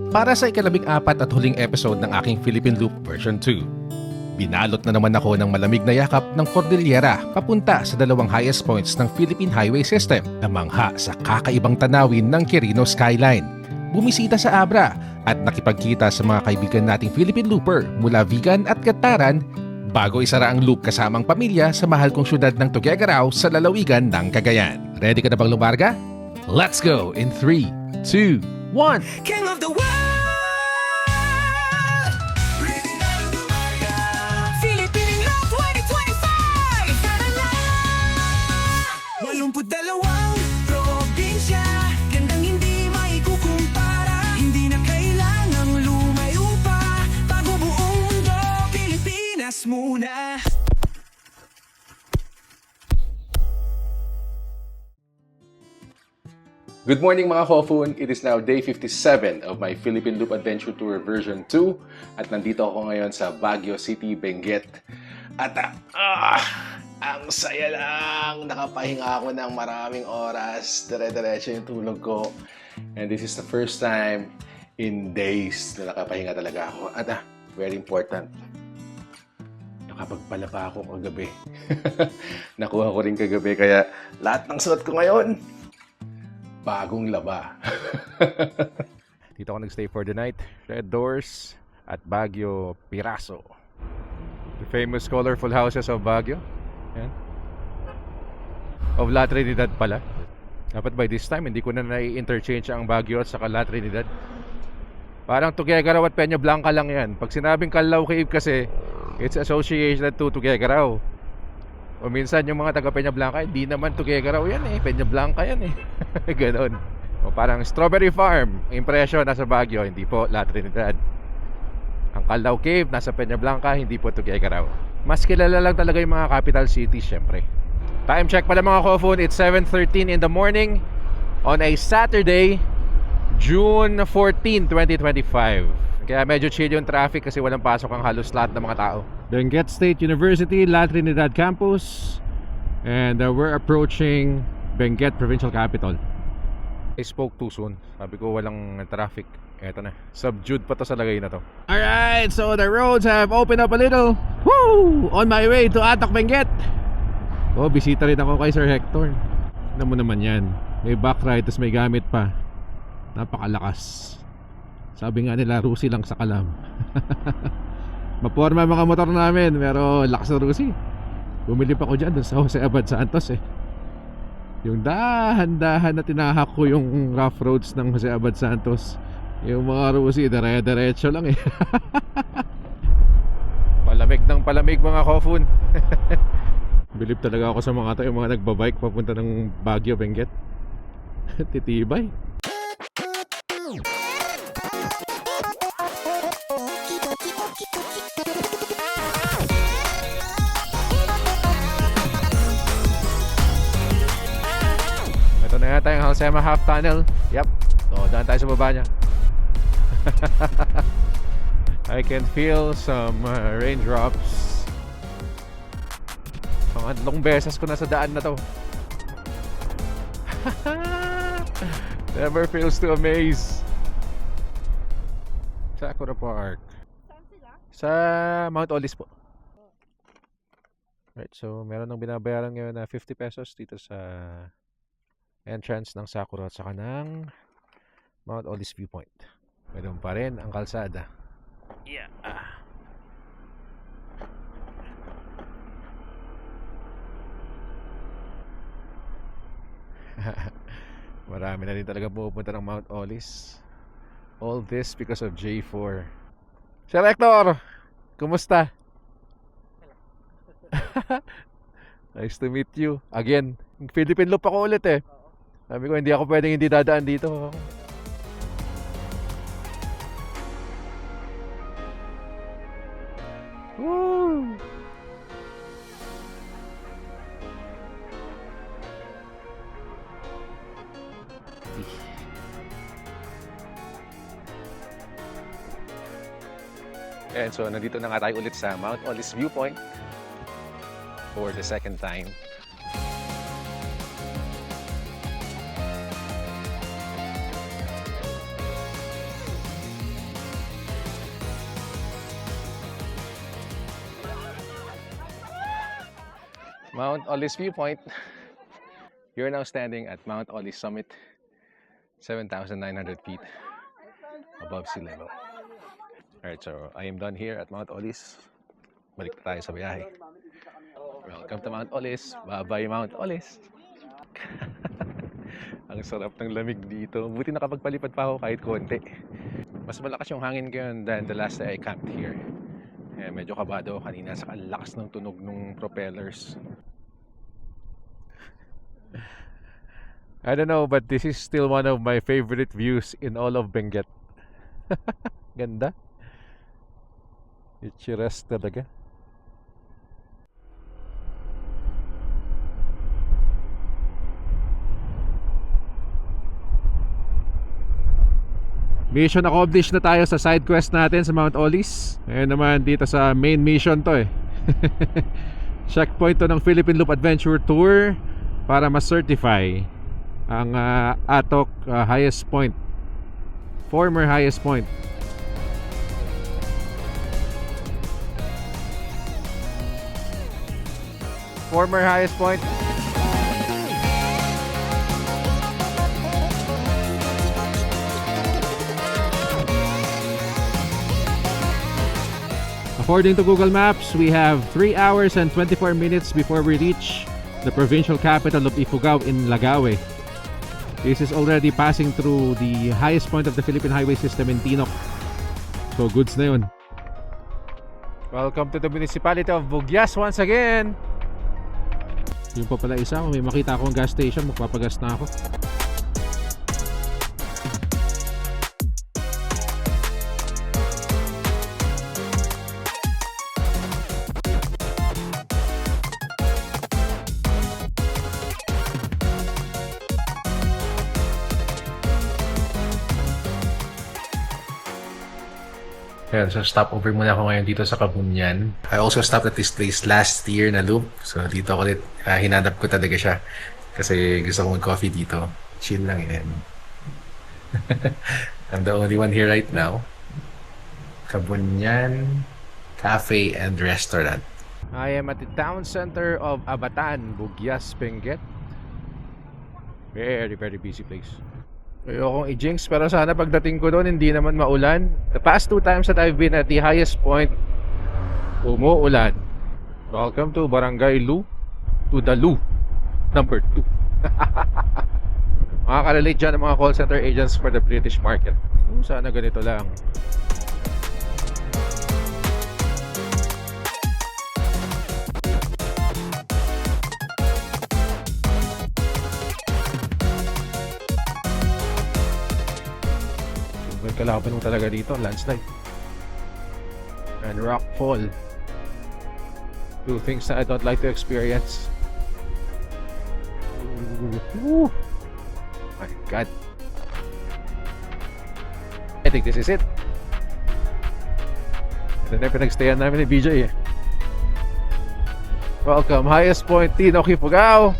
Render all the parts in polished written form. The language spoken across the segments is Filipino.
para sa ikalabing-apat at huling episode ng aking Philippine Loop version 2. Binalot na naman ako ng malamig na yakap ng Cordillera papunta sa dalawang highest points ng Philippine Highway System na mangha sa kakaibang tanawin ng Quirino Skyline. Bumisita sa Abra at nakipagkita sa mga kaibigan nating Philippine Looper mula Vigan at Gataran bago isara ang loop kasamang pamilya sa mahal kong syudad ng Tuguegarao sa lalawigan ng Cagayan. Ready ka na bang lumarga? Let's go in 3, 2, 1! King of the world! Philippine Love 2025! Tara na! 82 probinsya, gandang hindi maikukumpara. Hindi na kailangang lumayo pa, bago buong mundo, Pilipinas muna. Good morning mga Kofun! It is now day 57 of my Philippine Loop Adventure Tour version 2 at nandito ako ngayon sa Baguio City, Benguet. At ang saya lang! Nakapahinga ako ng maraming oras. Dire-diretso yung tulog ko. And this is the first time in days na nakapahinga talaga ako. At very important, nakapagpala pa ako kagabi. Nakuha ko rin kagabi kaya lahat ng suot ko ngayon bagong laba. Dito ako nagstay for the night. Red Doors at Baguio Piraso. The famous colorful houses of Baguio. Yan. Of La Trinidad pala. Dapat by this time, hindi ko na nai-interchange ang Baguio at saka La Trinidad. Parang Tuguegarao at Peña Blanca lang yan. Pag sinabing Calao Cave kasi, it's associated to Tuguegarao. O minsan yung mga taga Peña Blanca, hindi naman Tuguegarao yan eh. Peña Blanca yan eh. Ganon. O parang Strawberry Farm, impression nasa Baguio, hindi po La Trinidad. Ang Calao Cave nasa Peña Blanca, hindi po Tuguegarao. Mas kilala lang talaga yung mga capital cities syempre. Time check pala mga Kofun, it's 7:13 in the morning on a Saturday, June 14, 2025. Kaya medyo chill yung traffic kasi walang pasok ang halos lahat ng mga tao. Benguet State University, La Trinidad Campus. And we're approaching Benguet Provincial Capital. I spoke too soon. Sabi ko walang traffic. Eto na. Subdued pa to sa lagay na to. Alright, so the roads have opened up a little. Woo! On my way to Atok, Benguet. Oh, bisita rin ako kay Sir Hector. Ano mo naman yan. May back ride, tapos may gamit pa. Napakalakas. Sabi nga nila, Rusi lang sa kalam. Maporma mga motor namin, pero lakas na Rusi. Bumili pa ko dyan sa Jose Abad Santos eh. Yung dahan-dahan na tinahak ko yung rough roads ng Jose Abad Santos. Yung mga Rusi, dire-diretso lang eh. Palamig ng palamig mga Kofun. Bilib talaga ako sa mga tayo, mga nagbabike papunta ng Baguio, Benguet. Titibay. Ito na yata yung Halsema Half Tunnel. Yep. So, daan tayo sa baba niya. I can feel some raindrops. Mga long beses ko na sa daan na to. Never fails to amaze. Sakura Park. Saan sila? Sa Mount Olis po. Right, so meron ng binabayaran ngayon na 50 pesos dito sa entrance ng Sakura at saka ng Mount Olis Viewpoint. Meron pa rin ang kalsada. Yeah. Marami na rin talaga pupunta ng Mount Olis. All this because of J4. Sir Hector, kumusta? Nice to meet you again. Philippine Loop ako ulit eh. Sabi ko hindi ako pwedeng hindi dadaan dito. Woo! And so nandito na nga tayo ulit sa Mount Olis Viewpoint for the second time. Mount Olis viewpoint. You're now standing at Mount Olis summit, 7,900 feet above sea level. Alright, so I am done here at Mount Olis. Balik na tayo sa biyahe. Welcome to Mount Olis. Bye-bye Mount Olis. Ang sarap ng lamig dito. Buti nakapagpalipad pa ako kahit konti. Mas malakas yung hangin ngayon than the last day I camped here. Medyo kabado ako kanina sa lakas ng tunog ng propellers. I don't know, but this is still one of my favorite views in all of Benguet. Ganda. Picturesque talaga. Mission accomplished na tayo sa side quest natin sa Mount Olis. Ngayon naman dito sa main mission to eh. Checkpoint to ng Philippine Loop Adventure Tour para ma-certify ang Atok highest point, former highest point. Former highest point. According to Google Maps, we have 3 hours and 24 minutes before we reach the provincial capital of Ifugao in Lagawe. This is already passing through the highest point of the Philippine highway system in Tinok. So goods na yun. Welcome to the municipality of Bugyas once again. Yung pa pala isa, kung may makita akong gas station, magpapagas na ako. Ayan, so stopover muna ako ngayon dito sa Kabunyan. I also stopped at this place last year na loop. So dito ako ulit, hinanap ko talaga siya. Kasi gusto ko mag-coffee dito. Chill lang yan. I'm the only one here right now. Kabunyan Cafe and Restaurant. I am at the town center of Abatan, Bugyas, Benguet. Very, very busy place. Ayokong i-jinx pero sana pagdating ko doon hindi naman maulan. The past 2 times that I've been at the highest point, umuulan. Welcome to Barangay Lu, to the Lu number 2. Makakarelate dyan ang mga call center agents for the British market. Sana ganito lang. Kalaban mo talaga dito, landslide and rockfall. 2 things that I don't like to experience. Ooh. My God, I think this is it. Ito na yung pinagstayan namin ni BJ eh. Welcome, highest point, Tinok, Ifugao.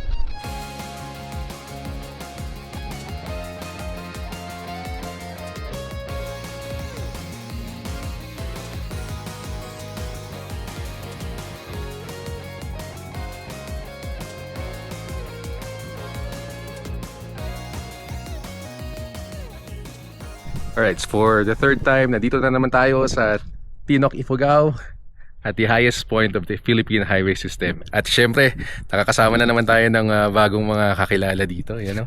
Alright, for the 3rd time, nandito na naman tayo sa Tinok, Ifugao at the highest point of the Philippine highway system. At syempre, nakakasama na naman tayo ng bagong mga kakilala dito. Yan, no?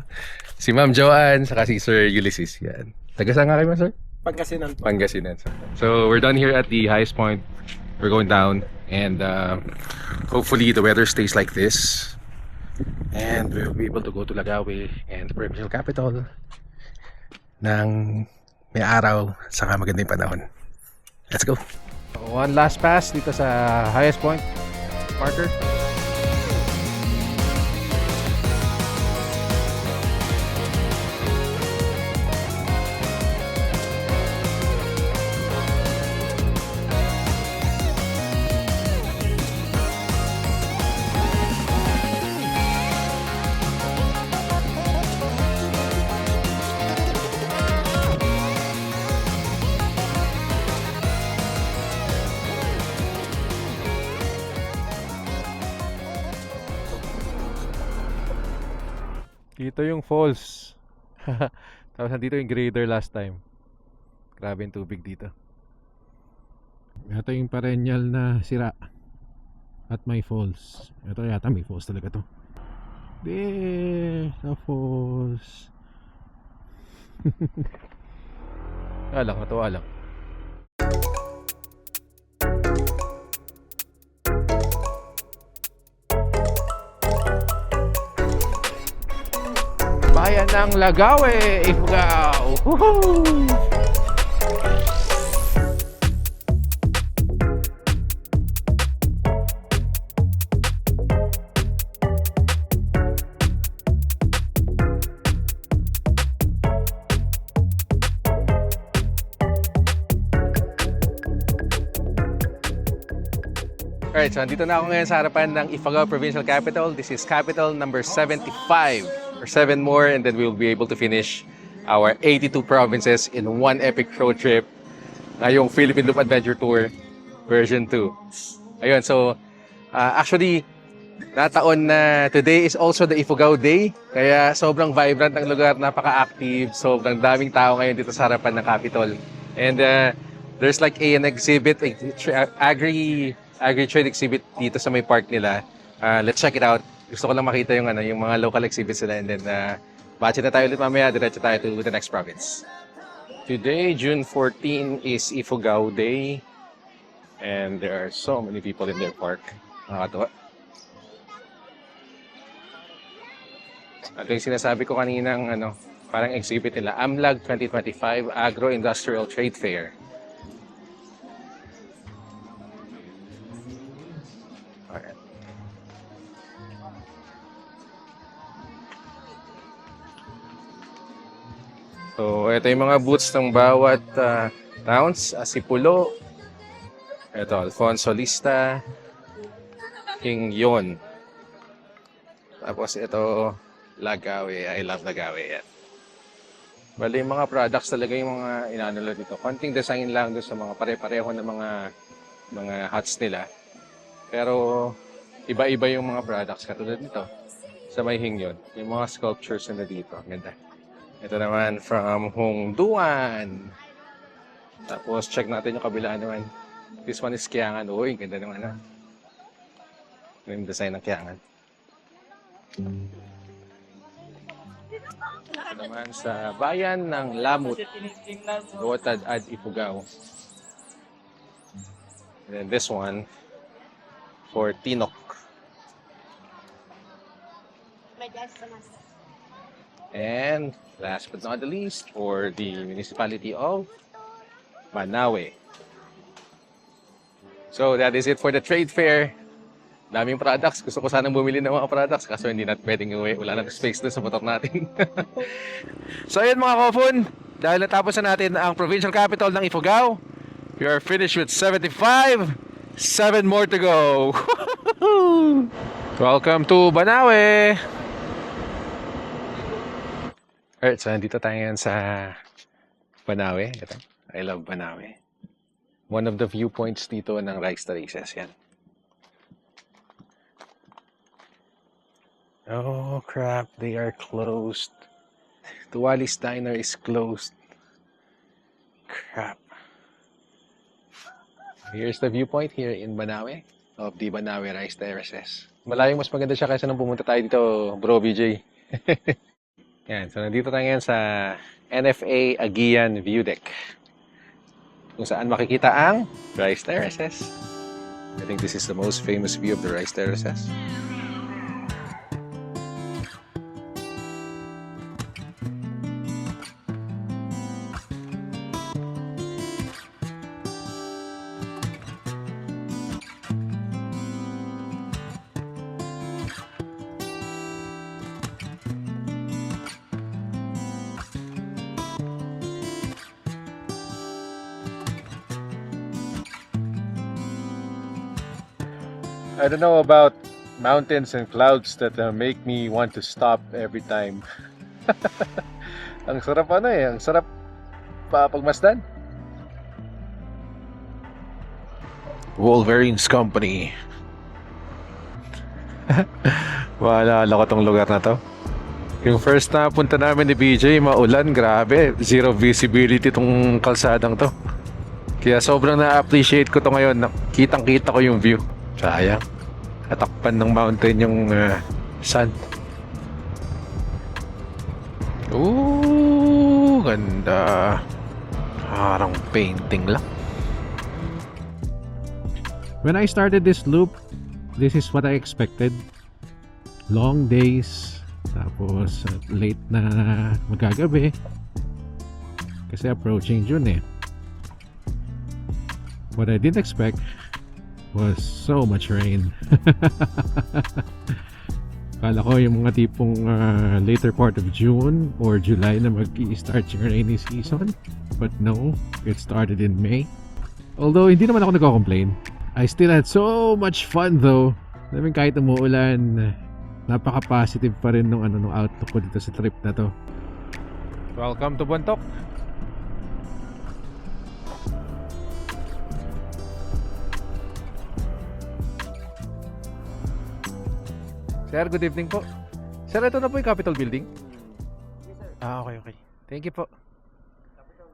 Si Ma'am Joanne, saka si Sir Ulysses. Yan. Taga saan nga kayo, sir? Pangasinan. Pangasinan. So, we're done here at the highest point. We're going down and hopefully the weather stays like this. And we'll be able to go to Lagawe and the provincial capital ng may araw saka magandang panahon. Let's go. One last pass dito sa highest point marker. Dito yung falls. Tapos nandito yung grader last time. Grabe yung tubig dito. Ito yung perennial na sira. At may falls. Ito yata may falls talaga to. Sa falls. Alang, natuwa lang. Bayan ng Lagawe, Ifugao. Woohoo! Alright, so andito na ako ngayon sa harapan ng Ifugao Provincial Capital. This is capital number 75. Or 7 more and then we will be able to finish our 82 provinces in one epic road trip na yung Philippine Loop Adventure Tour version 2. Ayun, so actually, nataon na today is also the Ifugao Day. Kaya sobrang vibrant ang lugar, napaka-active. Sobrang daming tao ngayon dito sa harapan ng Capitol. And there's like an exhibit, agri-trade exhibit dito sa may park nila. Let's check it out. Gusto ko lang makita yung yung mga local exhibits nila and then batch na tayo ulit mamaya, diretso tayo to the next province. Today, June 14 is Ifugao Day and there are so many people in their park. Nakakatuwa. Ito yung sinasabi ko kaninang parang exhibit nila, AMLAG 2025 Agro-Industrial Trade Fair. Alright. So, ito yung mga booths ng bawat towns. Asipulo, ito, Alfonso Lista, King Yon. Tapos ito, Lagawe. I love Lagawe. Yan. Bali, yung mga products talaga yung mga inanalo dito. Konting design lang doon sa mga pare-pareho na mga huts nila. Pero, iba-iba yung mga products katulad nito. Sa may Hingyon. Yung mga sculptures na dito. Ganda. Ito naman from Hongduan. Tapos, check natin yung kabila naman. This one is Kiangan. Uy, ganda naman yung design ng Kiangan. Ito naman sa bayan ng Lamut, Luotad ad Ifugao. And then this one for Tinok. And last but not the least, for the municipality of Banawe. So that is it for the trade fair. Daming products. Gusto ko sanang bumili ng mga products kaso hindi natin pwedeng uwi. Wala na space doon sa motor natin. So ayun mga kofun, dahil natapos na natin ang provincial capital ng Ifugao, we are finished with 75. 7 more to go. Welcome to Banawe. Alright, so nandito tayo ngayon sa Banawe. Ito, I love Banawe. One of the viewpoints dito ng Rice Terraces. Yan. Oh crap, they are closed. Tuwali's Diner is closed. Crap. Here's the viewpoint here in Banawe of the Banawe Rice Terraces. Malayong mas maganda siya kaysa nung pumunta tayo dito, bro BJ. Yan, so nandito tayo ngayon sa NFA Aguian View Deck. Kung saan makikita ang Rice Terraces. I think this is the most famous view of the Rice Terraces. I don't know about mountains and clouds that make me want to stop every time. Ang sarap ang sarap pagmasdan. Wolverine's Company. Wala ko tong lugar na to. Yung first na punta namin ni BJ, maulan, grabe. Zero visibility tong kalsadang to. Kaya sobrang na-appreciate ko to ngayon. Kitang-kita ko yung view. Sayang. Katakpan ng mountain yung sun. Ooh, ganda. Parang painting lang. When I started this loop, this is what I expected. Long days, tapos late na magagabi. Kasi approaching June eh. What I didn't expect was so much rain. Kala ko yung mga tipong later part of June or July na mag-i-start yung rainy season. But no, it started in May. Although hindi naman ako nagko-complain. I still had so much fun though. I mean, kahit umuulan, napaka-positive pa rin nung outlook ko dito sa trip na to. Welcome to Bontoc. Sir, good evening po. Sir, ito na po yung Capitol Building? Yes, sir. Okay. Thank you po. Capital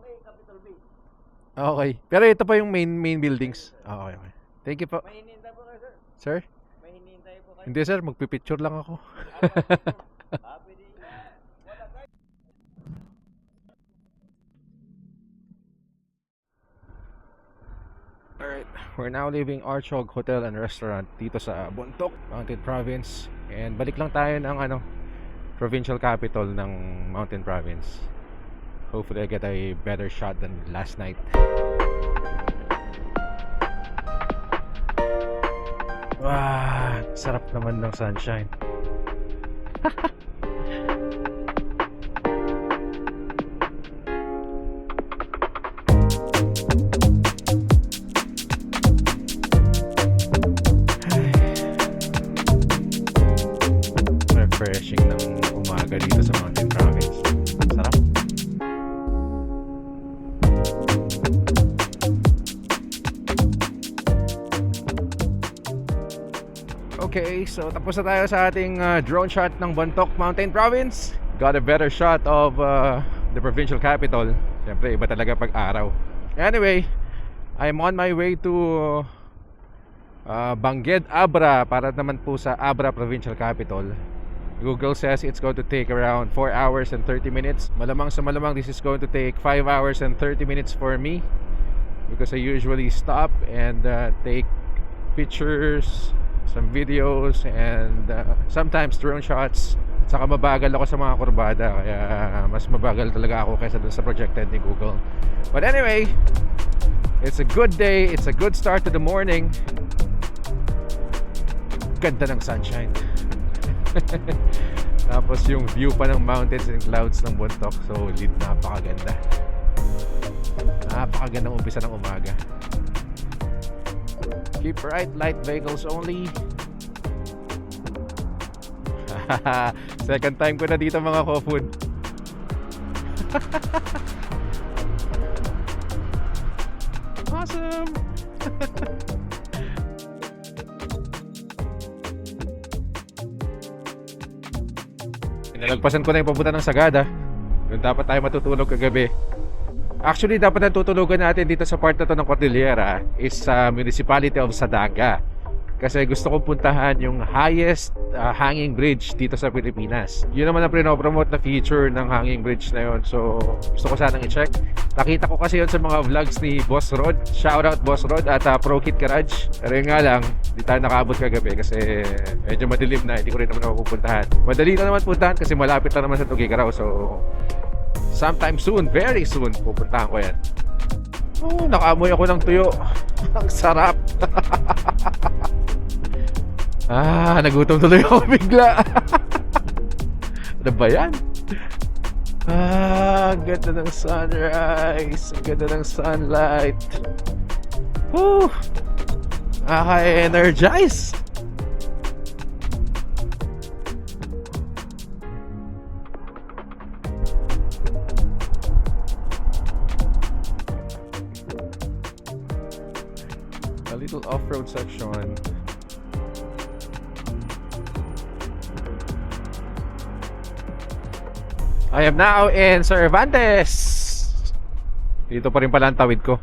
A, Capital B. Okay. Pero ito pa yung main buildings. Okay. Thank you po. May hinihintay po kayo, sir. Sir? May hinihintay po kayo. Hindi sir, magpipicture lang ako. Pwede. Wala kayo. Alright, we're now leaving Archog Hotel and Restaurant dito sa Bontoc, Mountain Province. And balik lang tayo ng provincial capital ng Mountain Province. Hopefully I get a better shot than last night. Wow, sarap naman ng sunshine. Refreshing ng umaga dito sa Mountain Province. Sarap. Okay, so tapos na tayo sa ating drone shot ng Bontoc Mountain Province. Got a better shot of the provincial capital. Siyempre, iba talaga pag araw. Anyway, I'm on my way to Bangued, Abra, para naman po sa Abra Provincial Capital. Google says it's going to take around 4 hours and 30 minutes. Malamang sa malamang this is going to take 5 hours and 30 minutes for me, because I usually stop and take pictures, some videos, and sometimes drone shots. Saka mabagal ako sa mga kurbada, kaya mas mabagal talaga ako kaysa dun sa projected ni Google. But anyway, it's a good day, it's a good start to the morning. Ganda ng sunshine. Tapos yung view pa ng mountains and clouds ng Bontoc, solid, napakaganda. Napakagandang umpisa ng umaga. Keep right, light vehicles only. Second time ko na dito mga ko-food. Awesome. Pinalagpasan ko na yung papunta ng Sagada. Doon dapat tayo matutulog kagabi. Actually, dapat ang tutulugan natin dito sa part na to ng Cordillera is sa municipality of Sadaga. Kasi gusto kong puntahan yung highest hanging bridge dito sa Pilipinas. Yun naman ang pinopromote na feature ng hanging bridge na yun. So, gusto ko sanang i-check. Nakita ko kasi yun sa mga vlogs ni Boss Rod. Shoutout Boss Rod at Pro Kit Garage. Pero yun nga lang, di tayo nakaabot kagabi kasi medyo madilim na. Hindi ko rin naman mapupuntahan. Madali na naman puntahan kasi malapit lang naman sa Tugigaraw. So, sometime soon, very soon, pupuntahan ko yan. Oh, nakaamoy ako ng tuyo. Ang sarap. Nagutom tuloy ako bigla. Ano ba yan? Ganda ng sunrise. Ganda ng sunlight. Woo! Nakaka-energize. A little off-road section. I am now in Cervantes. Dito pa rin pala ang tawid ko.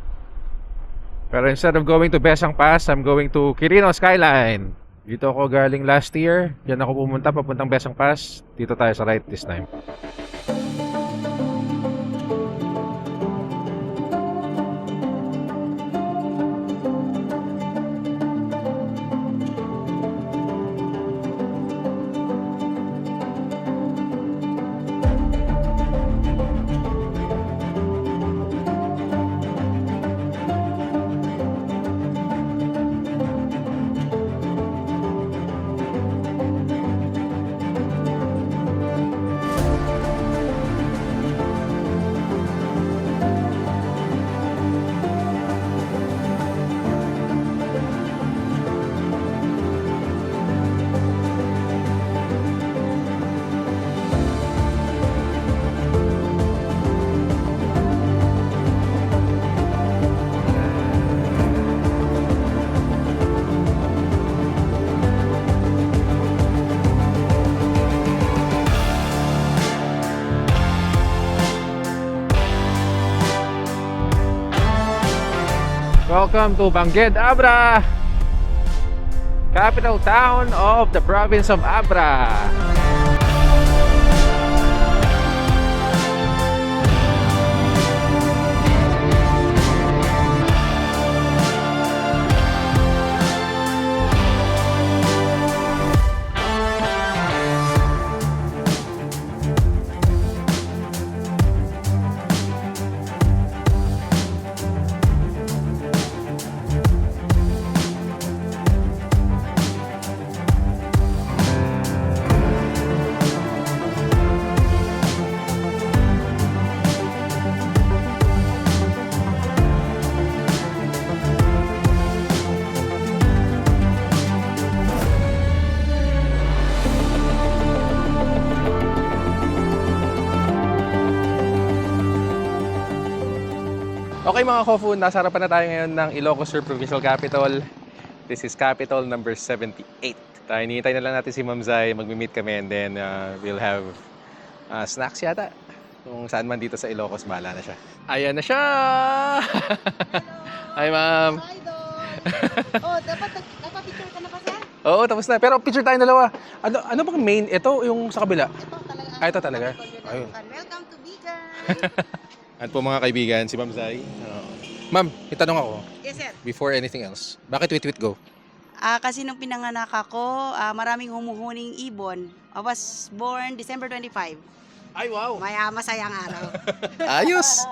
Pero instead of going to Besang Pass, I'm going to Quirino Skyline. Dito ako galing last year. Diyan ako pumunta papuntang Besang Pass. Dito tayo sa right this time. Welcome to Bangued Abra, capital town of the province of Abra. Okay mga Kofu, nasa harapan na tayo ngayon ng Ilocos Sur Provincial Capital. This is Capital number 78. Tayo hinihintay na lang natin si Ma'am Zai, magmi-meet kami and then we'll have snacks yata. Kung saan man dito sa Ilocos, bahala na siya. Ayan na siya! Hi Ma'am! Hi, oh, dapat picture ka na pa siya? Oo, tapos na. Pero picture tayo dalawa. Ano bang main? Ito, yung sa kabila? Ito talaga. Ito talaga? Ayun. Welcome to Bigan. At po mga kaibigan, si Ma'am Zai. Ma'am, itanong ako, Yes, sir. before anything else, bakit Wit Wit Go? Kasi nung pinanganak ako, maraming humuhuning ibon. I was born December 25. Ay, wow! Masayang araw. Ayos!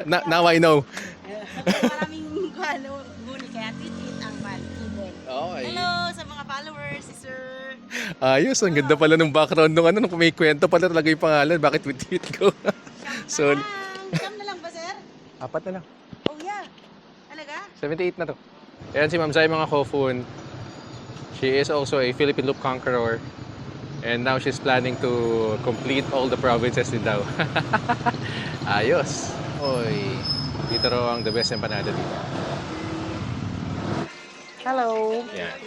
Now I know. Maraming huni, kaya Twit ang ibon. Okay. Hello sa mga followers, si Sir. Ayos, ang ganda pala ng background nung may kwento pala talaga yung pangalan. Bakit Wit Wit Go? So, Siyam na lang ba, sir? 4 na lang. Oh, yeah. Talaga? 78 na to. Ayan si Ma'am Zai mga Kofun. She is also a Philippine Loop Conqueror. And now she's planning to complete all the provinces din daw. Ayos. Oy, dito raw ang the best empanada dito. Hello. Yan.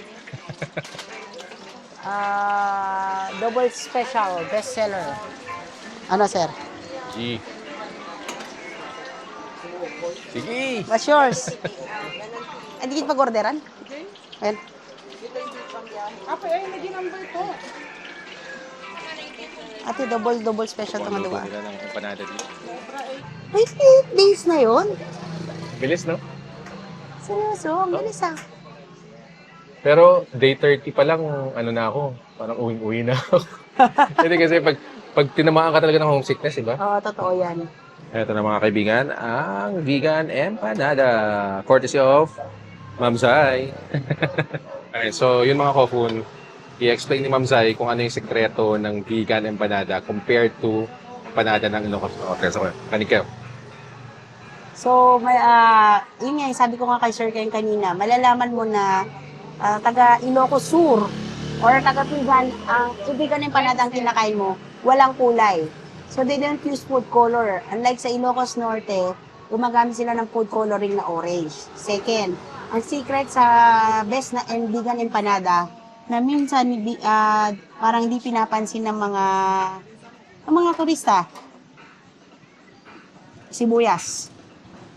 Double special, bestseller. Ano, sir? G. Sige. What's yours? Hindi kita pag-orderan? Ayan. Ate, double special ito nga diba? Nila ng empanada dito. May 8 days na yun? Bilis, no? Seryoso, ang bilis ah. Pero day 30 pa lang, ano na ako, parang uwing-uwi na ako. Hindi kasi pag tinamaan ka talaga ng homesickness, diba? Oo, totoo yan. Ito na mga kaibigan, ang vegan empanada. Courtesy of Ma'am Zai. Okay, so yun mga Kofun, i-explain ni Ma'am Zai kung ano yung sekreto ng vegan empanada compared to empanada ng Ilocos Norte. So, kanikaw. So, yun nga, sabi ko nga kay Sir Ken kanina, malalaman mo na taga Ilocos Sur or taga Pigan, ang ibigan ng panadang kinakain mo, walang kulay. So, they don't use food color. Unlike sa Ilocos Norte, gumagamit sila ng food coloring na orange. Second, ang secret sa best na vegan empanada, na minsan parang hindi pinapansin ng mga Ang mga turista. Sibuyas.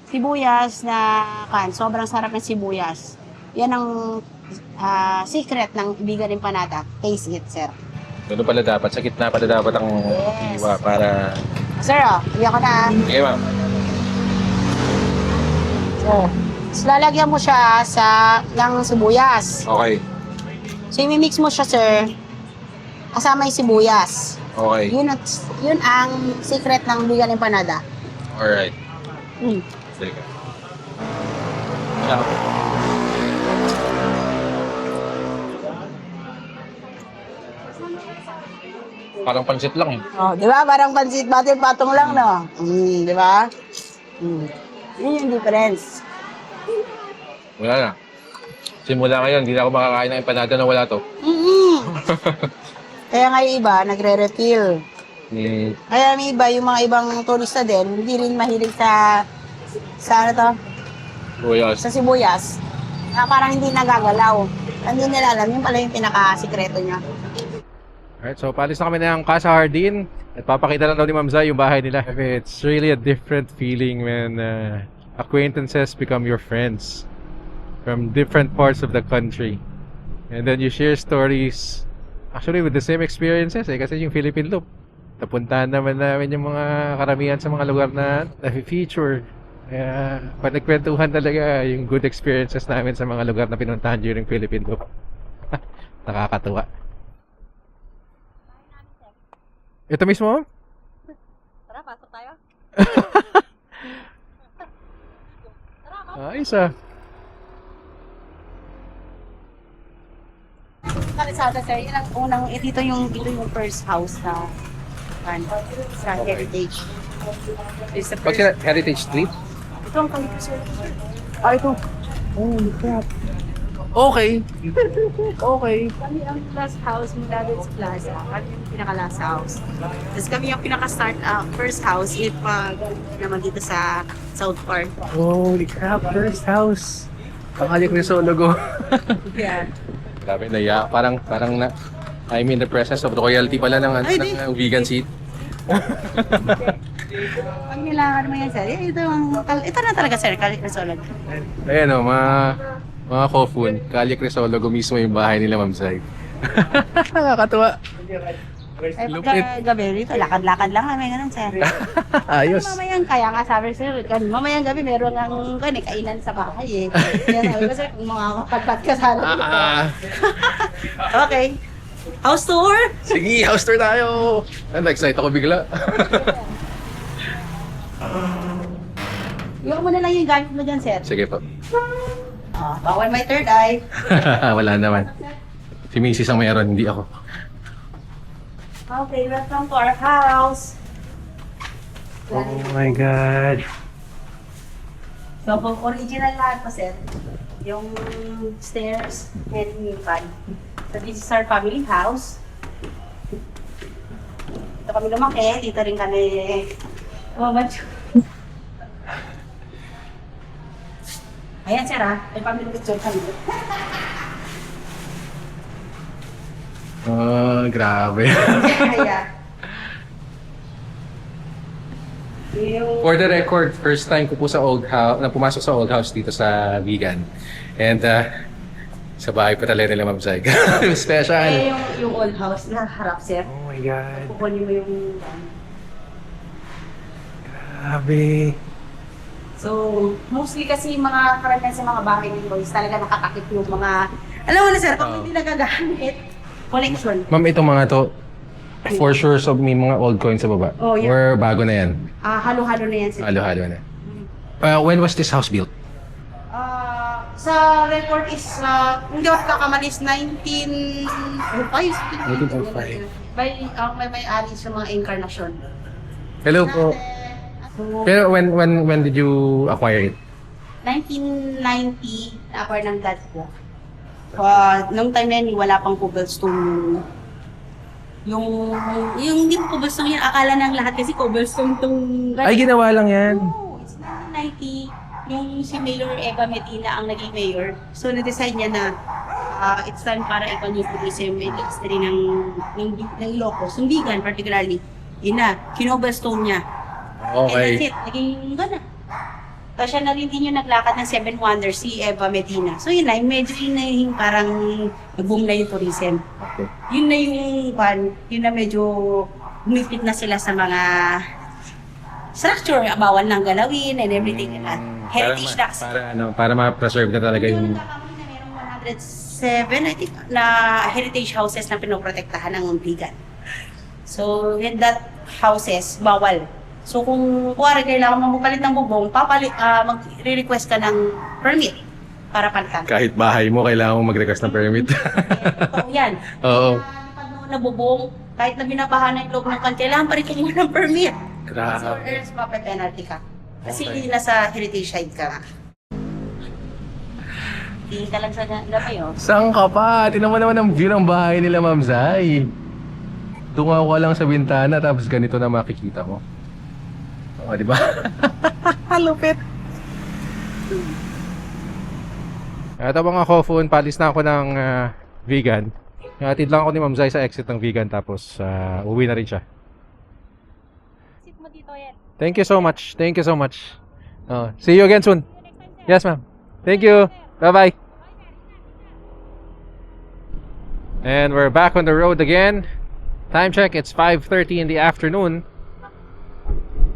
Sibuyas na sobrang sarap ng sibuyas. Yan ang secret ng Bigan Empanada. Taste it, sir. Doon pala dapat, sa gitna pala dapat ang Yes. iwa para... Sir, bigyan ko na. Sige ma'am. Sir. So, lalagyan mo siya ng sibuyas. Okay. So, imimix mo siya, sir. Kasama yung sibuyas. Okay. Yun ang secret ng Bigan Empanada. Alright. Mm. Sige. Parang pansit lang eh. Oh, di ba? Parang pansit batil patong lang, no? Di ba? Yun yung difference. Wala na. Simula ngayon, hindi na ako makakain ng empanada na wala to. Kaya nga yung iba, nagre-refill. Ni... Kaya may iba, yung mga ibang turista din, hindi rin mahilig sa ano to? Buyos. Sa sibuyas. Na parang hindi nagagalaw. Hindi nila alam, yun pala yung pinaka-sikreto niya. Alright, so paalis na kami ng Casa Jardin. At papakita lang daw ni Ma'am Zai yung bahay nila. It's really a different feeling when acquaintances become your friends from different parts of the country. And then you share stories actually with the same experiences kasi yung Philippine Loop. Napuntahan naman namin yung mga karamihan sa mga lugar na na-feature. Kaya pag nagkwentuhan talaga yung good experiences namin sa mga lugar na pinuntahan during Philippine Loop. Nakakatuwa. Ito mismo? Tara, pasok tayo. Ayos ah. Kalisada, sir. Yun ang unang, ito yung first house na sa Heritage. It's the Pag first. Heritage Street? Ito ang kalisada. Ito. Holy crap. Okay. Okay. Kami ang last house mula dun sa plaza. Kami yung pinaka-last house. Tapos kami yung pinaka-start, first house, naman dito sa South Park. Holy crap, first house. Pangalik ni Sologo. Yeah. Grabe na ya. Parang na I'm in the presence of royalty pala ng, Ay, di. ng vegan seat. Pag kailangan mo yan, sir, ito na talaga, sir, Cali Resolad. Ayan o, mga kofun. Kalye Crisologo mismo yung bahay nila, Ma'am Zai. Nakakatuwa. Ay, Lupit. gabi rito, lakad-lakad lang kami, ganun, sir. Ayos. Mamayang, kaya nga sabi, sir, mamayang gabi, meron ng kainan sa bahay, eh. Kaya sabi ko, sir, kung mga kapatpat ka sana. Okay. House tour? Sige, house tour tayo. Na-excite ako bigla. Yung mo na lang yung gamit mo dyan, sir. Sige po. Bawal may third eye. Wala naman. Si Mrs. ang mayroon, hindi ako. Okay, welcome to our house. Oh my God. So, kung original lahat po, sir, yung stairs and yung pad. So, this is our family house. Dito kami lumaki, dito rin kami mature. Ayan, sir, may family picture kami. Oh, grabe. Kaya, yung For the record, first time ko po sa old house, na pumasok sa old house dito sa Vegan. And sa bahay pa talaga nila, Ma'am Zai. Special. yung old house na harap, sir. Oh my God. Kukunin mo yung Grabe. So, mostly kasi mga karamihan sa mga bahay ng boys talaga nakatakip yung mga, alam mo na, sir, kung hindi nagagamit, collection. Ma'am, itong mga to, for sure, so may mga old coins sa baba. Oh, yeah. Or bago na yan? Halo-halo na yan, sir. Halo-halo na. When was this house built? Sa record is, hindi ako kakamali, is 1905. 1905. May may-ari sa mga incarnation. Hello po. So, Pero when did you acquire it? 1990, na-acquire ng dad ko. Nung time na yun, wala pang cobblestone. Yung hindi mo cobblestone yan, akala ng lahat kasi cobblestone tong... Ay, ginawa lang yan. No, it's 1990. Yung si Mayor Eva Medina ang naging mayor. So, na-decide niya na it's time para i-continue tourism and history ng Ilocos, ng Vegan particularly. Ina, kinobastone niya. And that's it. Naging gano'n. Tapos siya na rin din yung naglakad ng Seven Wonders, si Eva Medina. So yun na, medyo yun na yung parang nag-boom na yung tourism. Okay. Yun na yung yun na medyo humipit na sila sa mga structure, bawal ng galawin and everything. Heritage na kasi. Para ma-preserve na talaga Yung nagkakamali na merong 107, I think, na heritage houses na pinoprotektahan ng Bigan. So, in that houses, bawal. So, kung kuwari kailangan mo magpalit ng bubong, mag-request ka ng permit para palitan. Kahit bahay mo, kailangan mo mag-request ng permit. Totoo yan. Oo. Pag noon na bubong, kahit na binabahan na yung loob ng kan, kailangan pa rin kumuha ng permit. Grabe. So, else penalty ka. Kasi Okay. nasa heritage side ka nga. Tingin ka lang sa gabi, oh. Saan ka pa? Tinan mo naman ang view ng bahay nila, Ma'am Zai. Tungaw ka lang sa bintana tapos ganito na makikita mo. O, di ba? Lupit. Ito mga kofun, palis na ako ng vegan. Hatid lang ako ni Ma'am Zai sa exit ng vegan tapos uwi na rin siya. Sit mo dito yan. Thank you so much. Thank you so much. See you again soon. Yes, ma'am. Thank you. Bye-bye. And we're back on the road again. Time check, it's 5:30 in the afternoon.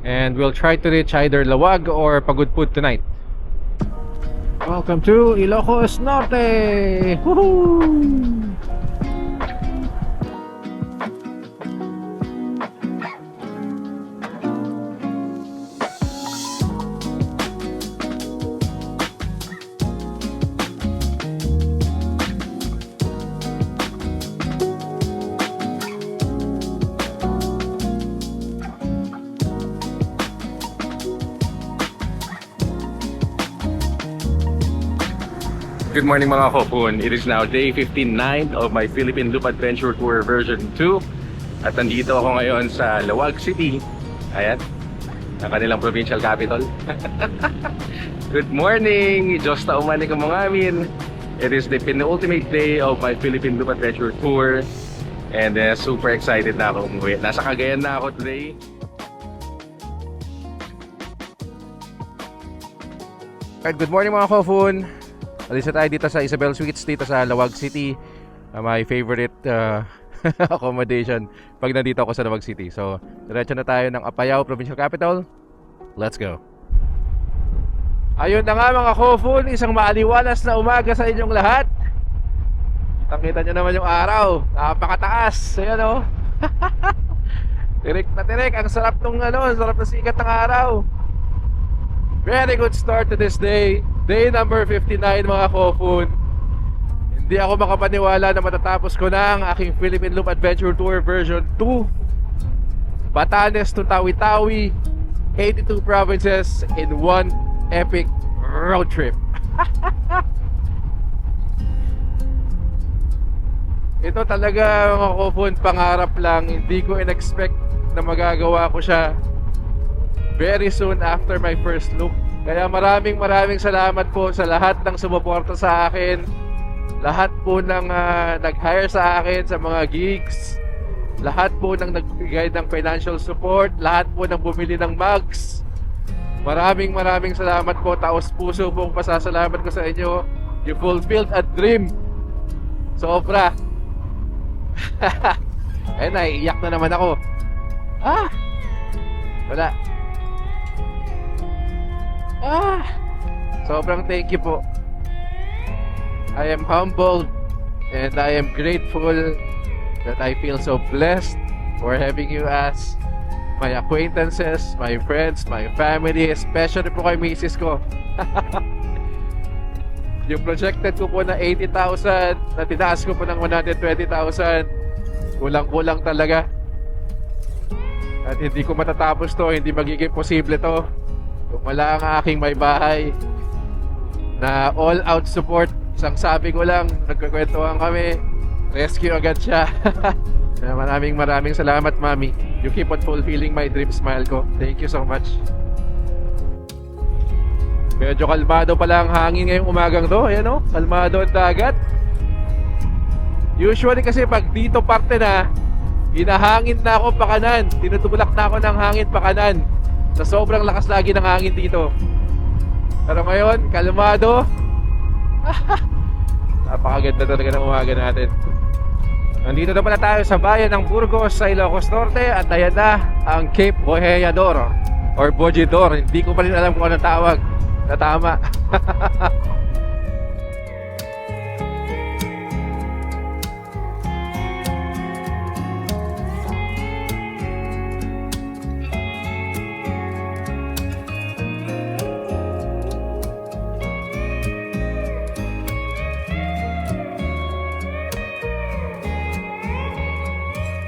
And we'll try to reach either Lawag or Pagudpud tonight. Welcome to Ilocos Norte! Woohoo! Good morning mga kopun. It is now day 59 of my Philippine Loop Adventure Tour version 2. At nandito ako ngayon sa Lawag City. Ayan, ang kanilang provincial capital. Good morning! Diyos na umani ka mga amin. It is the penultimate day of my Philippine Loop Adventure Tour. And super excited na ako umuwi. Nasa Cagayan na ako today. Alright, good morning mga kopun. Alis na tayo dito sa Isabel Suites dito sa Lawag City. My favorite accommodation pag nandito ako sa Lawag City. So, diretso na tayo ng Apayao, Provincial Capital. Let's go. Ayun na nga mga kofun, isang maaliwalas na umaga sa inyong lahat. Kitang-kita nyo naman yung araw. Napakataas. Ayan o. Tirik na tirik. Ang sarap nung ang sarap na sikat ng araw. Very good start to this day. Day number 59 mga kofun. Hindi ako makapaniwala na matatapos ko na ang aking Philippine Loop Adventure Tour version 2. Batanes to Tawi-Tawi, 82 provinces in one epic road trip. Ito talaga mga kofun, pangarap lang. Hindi ko in-expect na magagawa ko siya very soon after my first loop. Kaya maraming salamat po sa lahat ng sumuporta sa akin, lahat po ng nag-hire sa akin sa mga gigs, lahat po ng nagbigay ng financial support, lahat po ng bumili ng mugs. Maraming salamat po. Taos puso pong pasasalamat ko sa inyo. You fulfilled a dream. Sobra. Eh, naiiyak na naman ako. Wala. Sobrang thank you po. I am humbled and I am grateful that I feel so blessed for having you as my acquaintances, my friends, my family, especially po kay misis ko. Yung projected ko po na 80,000, na tinaas ko po ng 120,000, kulang-kulang talaga. At hindi ko matatapos to, hindi magiging posible to kung wala ang aking may bahay na all-out support. Isang sabi ko lang, nagkakwentuhan kami, rescue agad siya. Maraming salamat, Mami. You keep on fulfilling my dream smile ko. Thank you so much. Medyo kalmado pala ang hangin ngayong umagang to. Ayan o, kalmado ang dagat. Usually kasi pag dito parte na, Hinahangin na ako pakanan. Tinutulak na ako ng hangin pakanan. Sa sobrang lakas lagi ng hangin dito. Pero ngayon, kalmado. Napakaganda talaga ng umaga natin. Nandito na pala tayo sa bayan ng Burgos sa Ilocos Norte. At ayan na ang Cape Boheador or Bojidor. Hindi ko pa rin alam kung anong tawag na tama.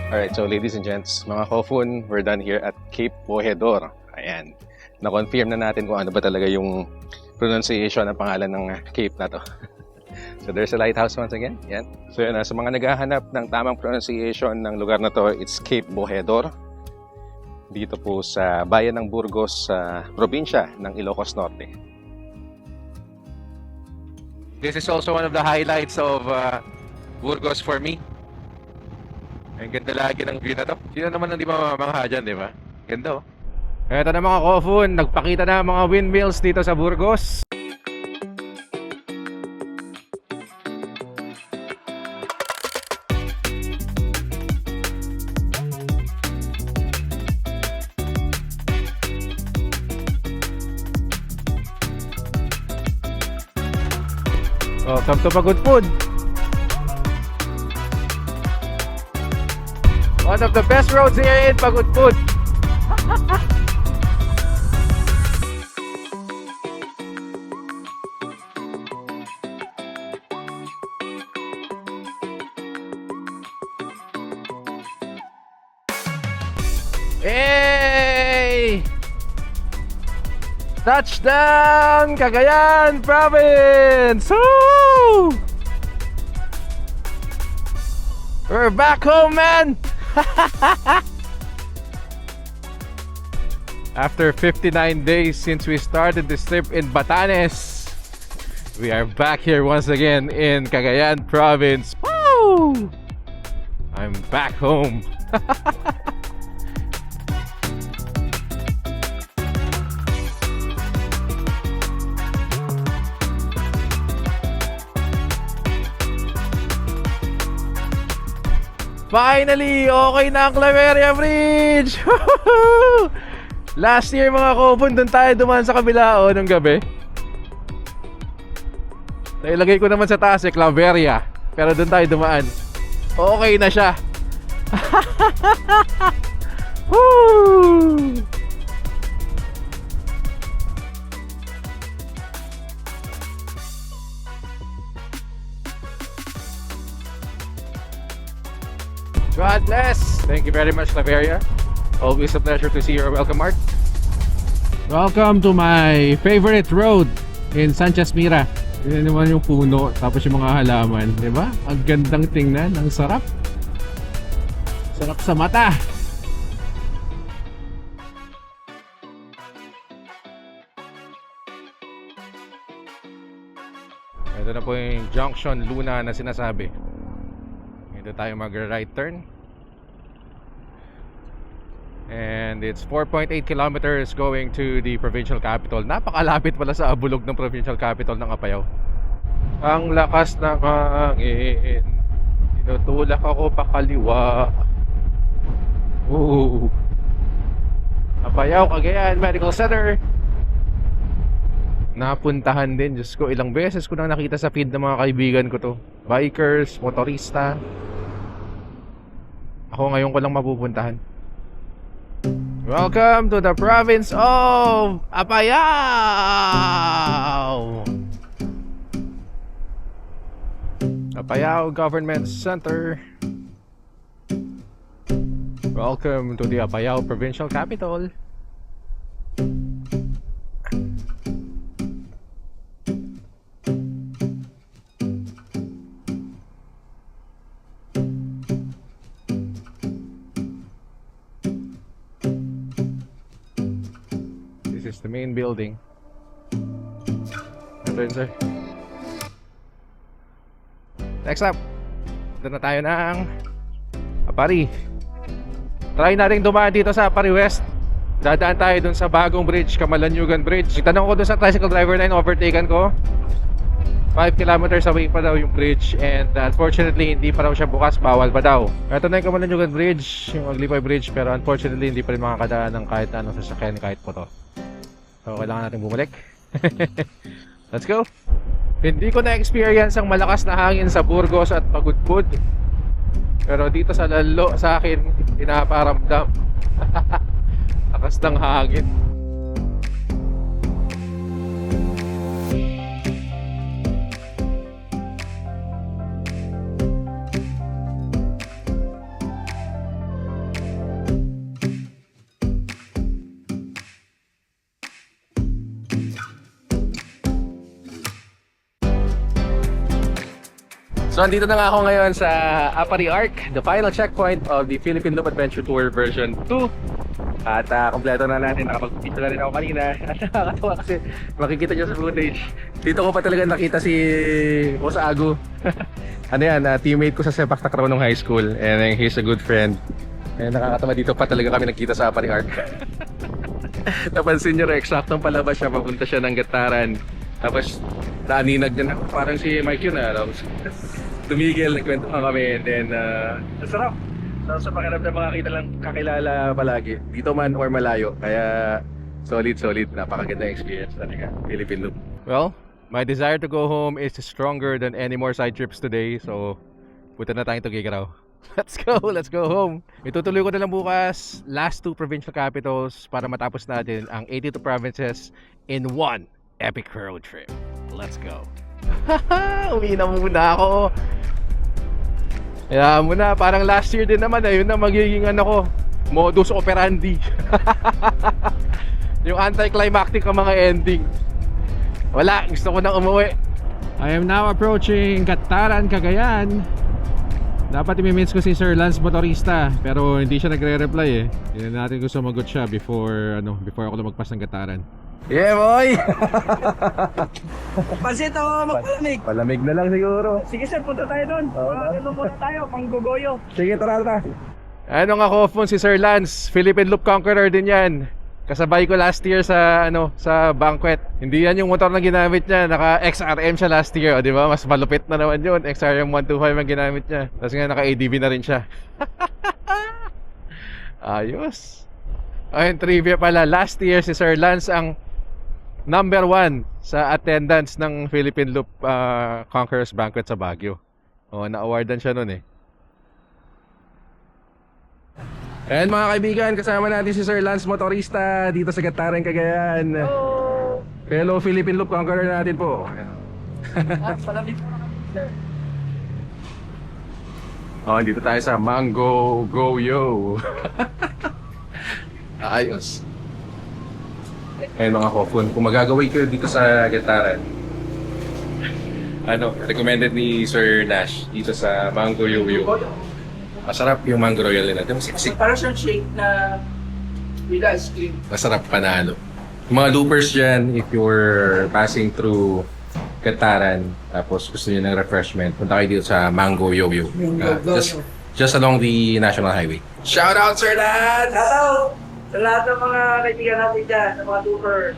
Alright, so ladies and gents, mga Kofun, we're done here at Cape Boheador. Ayan. Na-confirm na natin kung ano ba talaga yung pronunciation ng pangalan ng cape na to. So there's a lighthouse once again. Yan. So yun, sa mga naghahanap ng tamang pronunciation ng lugar na to, it's Cape Boheador. Dito po sa bayan ng Burgos sa probinsya ng Ilocos Norte. This is also one of the highlights of Burgos for me. Ang ganda lagi ng view na to. Sino naman ang di mamamangha dyan, di ba? Ganda oh. Eto na mga Kofun, nagpakita na mga windmills dito sa Burgos. Welcome to Pagod Food. One of the best roads here in Pagod Food. Hey! Touchdown, Cagayan Province! Woo! We're back home, man! After 59 days since we started this trip in Batanes, we are back here once again in Cagayan Province. Woo! I'm back home. Finally, okay na ang Claveria Bridge! Last year mga Kofun, doon tayo dumaan sa kabila nung gabi. Nailagay ko naman sa taas Claveria, pero doon tayo dumaan. Okay na siya. Woo! God bless! Thank you very much, Claveria. Always a pleasure to see your welcome, Mark. Welcome to my favorite road in Sanchez Mira. Yun naman yung puno, tapos yung mga halaman, di ba? Ang gandang tingnan, ang sarap. Sarap sa mata. Ito na po yung Junction Luna na sinasabi. Ito tayo mag-right turn. And it's 4.8 kilometers going to the provincial capital. Napakalapit pala sa abulog ng provincial capital ng Apayao. Ang lakas ng hangin, tinutulak ako pakaliwa. Ooh. Apayao, Cagayan Medical Center. Napuntahan din, Diyos ko, ilang beses ko nang nakita sa feed ng mga kaibigan ko to. Bikers, motorista. Ako ngayon ko lang mapupuntahan. Welcome to the province of Apayao! Apayao Government Center. Welcome to the Apayao Provincial Capital. This is the main building. Ito yun, sir. Next up, ito na tayo ng Apari. Try natin dumaan dito sa Pari West. Dadaan tayo dun sa bagong bridge, Camalanyugan Bridge. Itanong ko dun sa tricycle driver na yun, overtaken ko. 5 kilometers away pa daw yung bridge, and unfortunately hindi pa daw siya bukas, bawal pa daw. Ito na yung Camalanyugan Bridge, yung Aglipay Bridge, pero unfortunately hindi pa rin makakadaan ng kahit anong sasakyan, kahit po to. So kailangan natin bumalik. Let's go. Hindi ko na-experience ang malakas na hangin sa Burgos at Pagudpud, pero dito sa lalo sa akin pinaparamdam. Lakas ng hangin. So andito na nga ako ngayon sa Apari Arc, the final checkpoint of the Philippine Loop Adventure Tour version 2. At kompleto na natin, nakapag-picture na rin ako kanina. At nakakatawa kasi makikita nyo sa footage. Dito ko pa talaga nakita si Boss Agu. Ano yan, teammate ko sa sepak takraw nung high school. And he's a good friend. And nakakatawa, dito pa talaga kami nagkita sa Apari Arc. Napansin nyo, eksaktong palabas siya, papunta siya ng Gataran. Tapos naaninag niya na, parang si Mike yun tumigil, nagkwento kami, and then sarap. Sa pakiramdam makakita lang kakilala palagi, dito man or malayo. Kaya solid, napakaganda experience talaga, Philippine Loop. Well, my desire to go home is stronger than any more side trips today, so punta na tayong Tuguegarao. Let's go home. Itutuloy ko na lang bukas last 2 provincial capitals para matapos natin ang 82 provinces in one epic road trip. Let's go. Uwi na muna ako. Kaya muna, parang last year din naman, yun na magiging ko, modus operandi. Yung anticlimactic ang mga ending. Wala, gusto ko nang umuwi. I am now approaching Gataran, Cagayan. Dapat i-miss ko si Sir Lance Motorista, pero hindi siya nagre-reply eh. Hindi natin ko sumagot siya before ako lumagpas ng Gataran. Yeah, boy! Pansit o magpalamig? Palamig na lang siguro. Sige sir, punta tayo doon. Ano muna tayo, panggugoyo. Sige, tara. Ano nga ko, si Sir Lance, Philippine Loop Conqueror din yan. Kasabay ko last year sa sa banquet. Hindi yan yung motor na ginamit niya, naka XRM siya last year, di ba? Mas malupit na naman yun. XRM 125 ang ginamit niya. Tapos nga naka ADV na rin siya. Ayos. Ayun, trivia pala, last year si Sir Lance ang number 1 sa attendance ng Philippine Loop Conquerors Banquet sa Baguio. Na-awardan siya nun eh. And mga kaibigan, kasama natin si Sir Lance Motorista dito sa Gataran, Cagayan. Hello! Fellow Philippine Loop Conqueror natin po. Palamig po naman, sir. Dito tayo sa Mango Go Yo. Ayos. Ayun mga kofun, kung magagawin kayo dito sa Gataran, recommended ni Sir Nash dito sa Mango Yo-Yo. Masarap yung Mango Royal nila. Parang siyang shake na with ice cream. Masarap panalo. Yung mga loopers dyan, if you're passing through Gataran, tapos gusto nyo ng refreshment, punta kayo dito sa Mango Yo-Yo. Just along the National Highway. Shout out, Sir Lance! Hello! Sa lahat ng mga kaibigan natin dyan, ng mga trooper.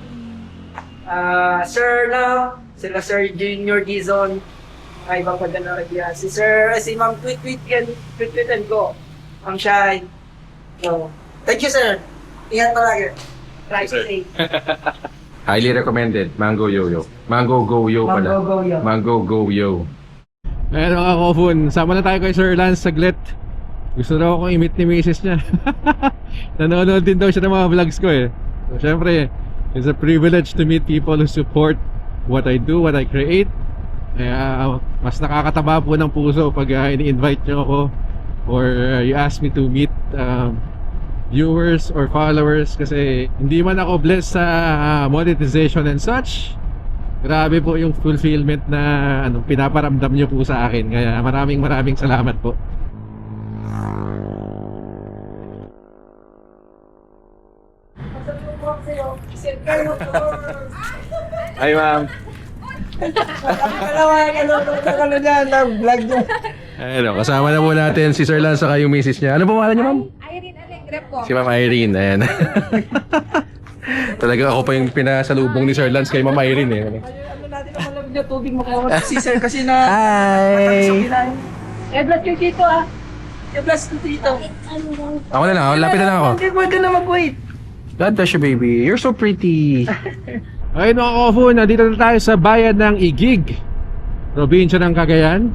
Sir sila Sir Junior Gizon, ay ibang pagka na kaibigan. Si Ma'am Tweet-tweetan ko, ang Shine. So, thank you sir. Ingat palagi. Try to safe. Highly recommended, Mango Yo-Yo. Mango Go Yo pala. Mango Go Yo. Mango Go Yo. Ayun mga kofun, sama na tayo kay Sir Lance saglit. Gusto daw akong i-meet ni Mrs. niya. Nanonood din daw siya ng mga vlogs ko eh. So syempre, it's a privilege to meet people who support what I do, what I create. Kaya mas nakakataba po ng puso pag ini-invite nyo ako or you ask me to meet viewers or followers, kasi hindi man ako blessed sa monetization and such. Grabe po yung fulfillment na pinaparamdam nyo po sa akin. Kaya maraming salamat po. Hi ma'am. Ayun, kasama na po natin si Sir Lance saka yung misis niya. Ano po pangalan niyo ma'am? Irene Alegre Si Ma'am Irene, ayan. Talaga ako pa yung pinasalubong ni Sir Lance kay Ma'am Irene eh. Ano natin ang malamig na tubig mo si sir kasi na... Hi! bless you dito ah. bless you dito. Ako na lang, lapit na lang ako. Hindi, huwag ka na mag-wait. God bless you, baby. You're so pretty. Ayun mga Kofun, nandito na tayo sa bayan ng Igig, probinsya ng Cagayan.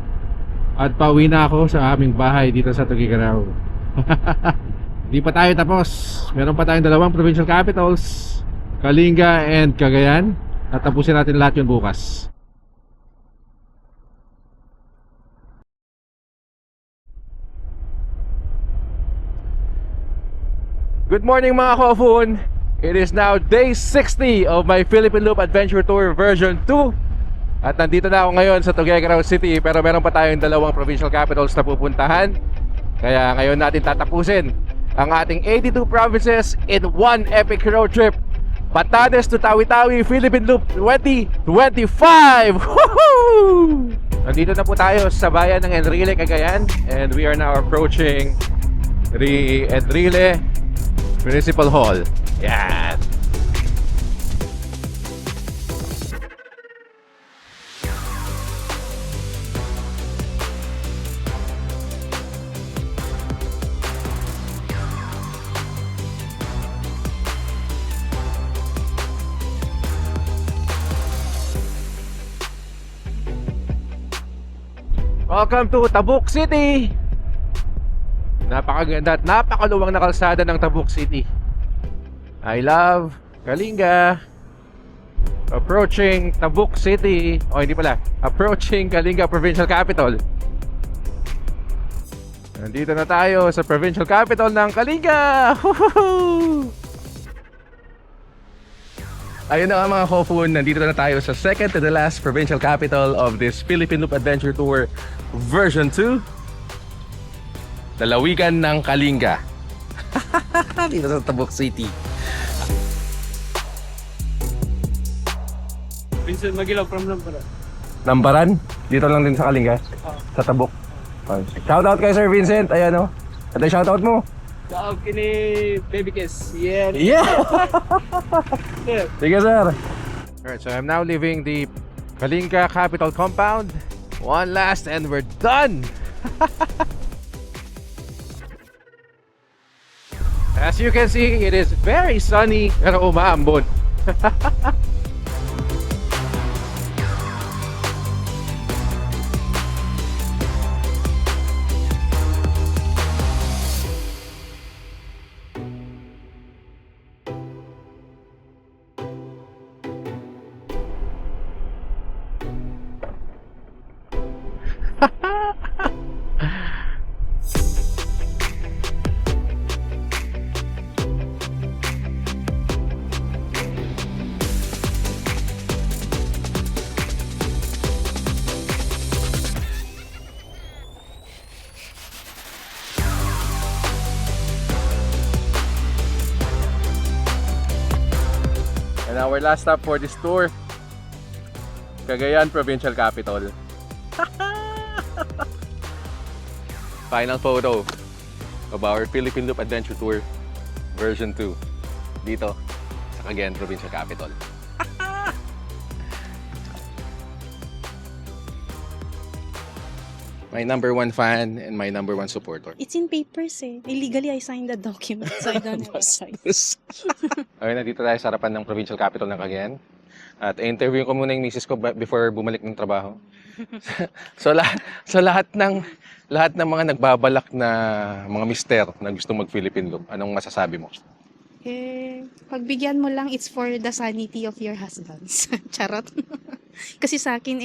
At pauwi na ako sa aming bahay dito sa Tugigaraw. Di pa tayo tapos. Meron pa tayong 2 provincial capitals, Kalinga and Cagayan. At tapusin natin lahat yun bukas. Good morning mga Kofun. It is now day 60 of my Philippine Loop Adventure Tour version 2. At nandito na ako ngayon sa Tuguegarao City, pero meron pa tayong 2 provincial capitals na pupuntahan. Kaya ngayon natin tatapusin ang ating 82 provinces in one epic road trip. Batanes to Tawi-Tawi Philippine Loop 2025! Woohoo! Nandito na po tayo sa bayan ng Enrile, Cagayan, and we are now approaching the Enrile Municipal Hall. Yan! Welcome to Tabuk City! Napakaganda at napakaluwang na kalsada ng Tabuk City. I love Kalinga. Approaching Tabuk City. O hindi pala, approaching Kalinga Provincial Capital. Nandito na tayo sa Provincial Capital ng Kalinga! Woohoo! Ayun na nga mga Kofun, nandito na tayo sa second to the last provincial capital of this Philippine Loop Adventure Tour version 2. Lalawigan ng Kalinga. Dito sa Tabuk City. Vincent Magilaw from Lambaran. Nambaran? Dito lang din sa Kalinga? Sa Tabuk. Shoutout kay Sir Vincent. Ayan o. Ito yung shoutout mo. Shout kini Baby Kiss. Yeah. Yeah! Yeah. Sige sir. Alright, so I'm now leaving the Kalinga Capital Compound. One last and we're done! As you can see, it is very sunny pero umaambon. And our last stop for this tour, Cagayan Provincial Capital. Final photo of our Philippine Loop Adventure Tour version 2 dito sa Cagayan Provincial Capital. My #1 fan and my #1 supporter. It's in papers eh. Illegally, I signed the document, so I don't have a choice. Ayun, nandito tayo sa harapan ng provincial capital ng Cagayan. At interview ko muna yung misis ko before bumalik ng trabaho. So lahat ng mga nagbabalak na mga mister na gusto mag-Philippine Loop, anong masasabi mo? Pagbigyan mo lang, it's for the sanity of your husbands. Charot. Kasi sa akin,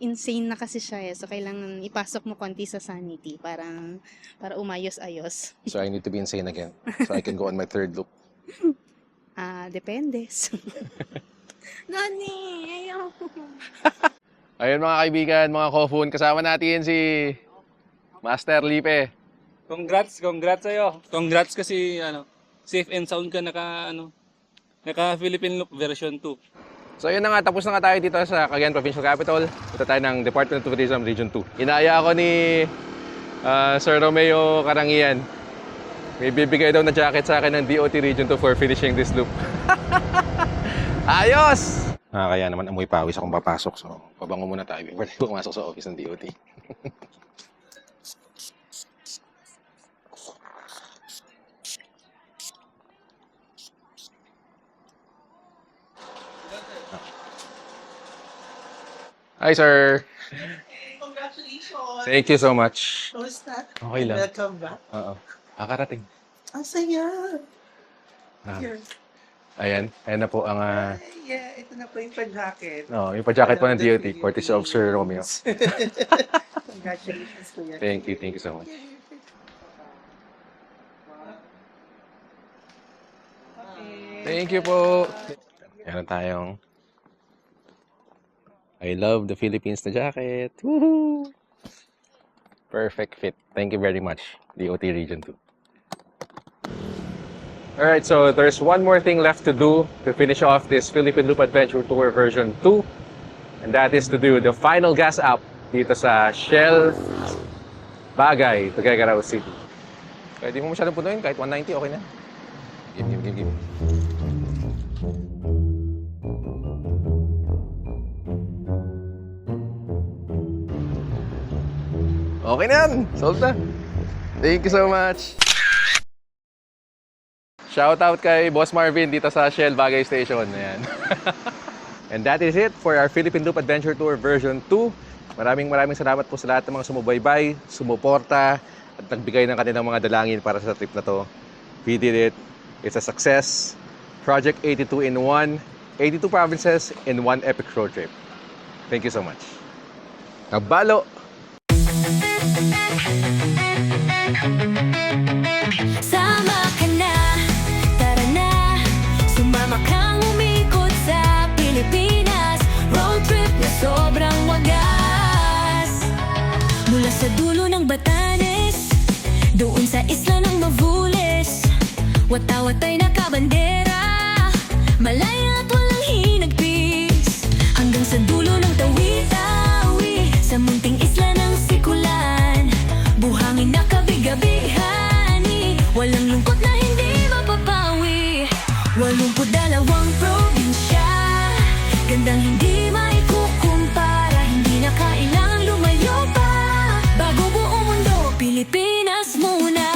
insane na kasi siya eh. So, kailangan ipasok mo konti sa sanity para umayos-ayos. So I need to be insane again so I can go on my third loop. Depende. Nani, ayaw. Ayun mga kaibigan, mga Kofun, kasama natin si Master Lipe. Congrats sa'yo. Congrats kasi safe and sound ka naka Philippine Loop version 2. So yun na nga, tapos na nga tayo dito sa Cagayan Provincial Capital. Punta tayo ng Department of Tourism Region 2. Inaaya ako ni Sir Romeo Karangian May bibigay daw na jacket sa akin ng DOT Region 2 for finishing this loop. Ayos! Kaya naman amoy pawis akong papasok. So, pabango muna tayo before tayo pumasok sa office ng DOT. Hi, sir. Congratulations! Thank you so much. Kamusta? Okay lang. Welcome back. Oo. Kakarating. Ang saya! Ah. Here. Ayan. Ayan na po ang... Yeah, ito na po yung pa-jacket. yung pa-jacket po ng DOT. Courtesy of Sir Romeo. Congratulations, Kuya. Thank you so much. Thank you po. Meron tayong I love the Philippines na jacket. Woohoo! Perfect fit. Thank you very much, DOT Region 2. Alright, so there's one more thing left to do to finish off this Philippine Loop Adventure Tour version 2. And that is to do the final gas up dito sa Shell Bagay, Tuguegarao City. Pwede mo masyadong punuin, kahit 190, okay na. Give. Okay na yan! Solved na! Thank you so much! Shoutout kay Boss Marvin dito sa Shell Bagay Station. Ayan. And that is it for our Philippine Loop Adventure Tour version 2. Maraming salamat po sa lahat ng mga sumubaybay, sumuporta, at nagbigay ng kanilang mga dalangin para sa trip na to. We did it. It's a success. Project 82 in 1. 82 provinces in one epic road trip. Thank you so much. Kabalo! Sama ka na, tara na, sumama kang umikot sa Pilipinas. Road trip na sobrang wagas. Mula sa dulo ng Batanes, doon sa isla ng Mavules, watawat ay nakabandera, malaya at walang hinagpis, hanggang sa dulo ng Tawi-Tawi, sa munting isla ng Sikulan, buhangin na kabig-gabihani, walang lungkot na hindi mapapawi. 82 probinsya, gandang hindi maikukumpara, hindi na kailangan lumayo pa, bago buong mundo, Pilipinas muna.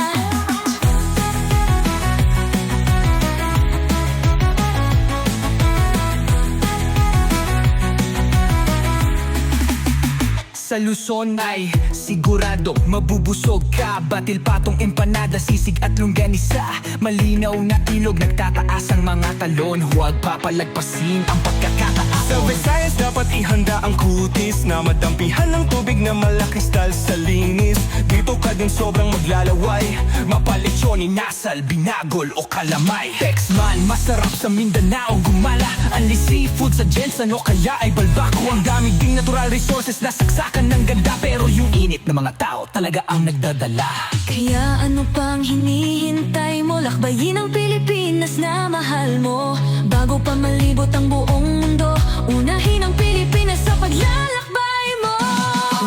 Sa Luzon ay sigurado mabubusog ka. Batil patong empanada, sisig at longganisa. Malinaw na ilog, nagtataas ang mga talon. Huwag papalagpasin ang pagkakataon. Sa Visayas dapat ihanda ang kutis, na madampihan ng tubig na malakristal sa linis. Dito ka din sobrang maglalaway, mapalechon, inasal, binagol o kalamay. Texman, masarap sa Mindanao, gumala. Anli seafood sa Jensen o kaya ay balbako. Ang dami ding natural resources na saksakan ng ganda, pero yung init ng mga tao talaga ang nagdadala. Kaya ano pang hinihintay mo? Lakbayin ang Pilipinas na mahal mo, bago pa malibot ang buong mundo. Unahin ang Pilipinas sa paglalakbay mo.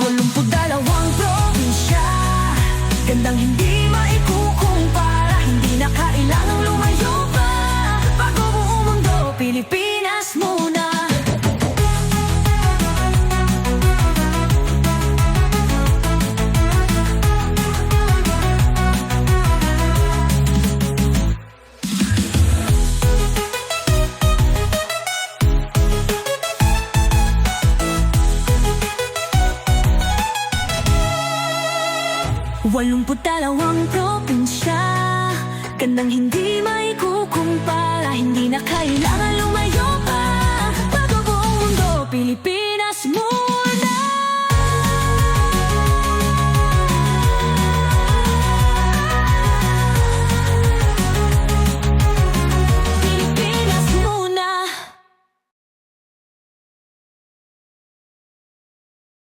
82 probinsya, gandang hindi maikukumpara, hindi na kailangang lumayo pa, bago buong mundo, Pilipinas muna. Dalawang probinsya, gandang hindi maikukumpara, hindi na kailangan lumayo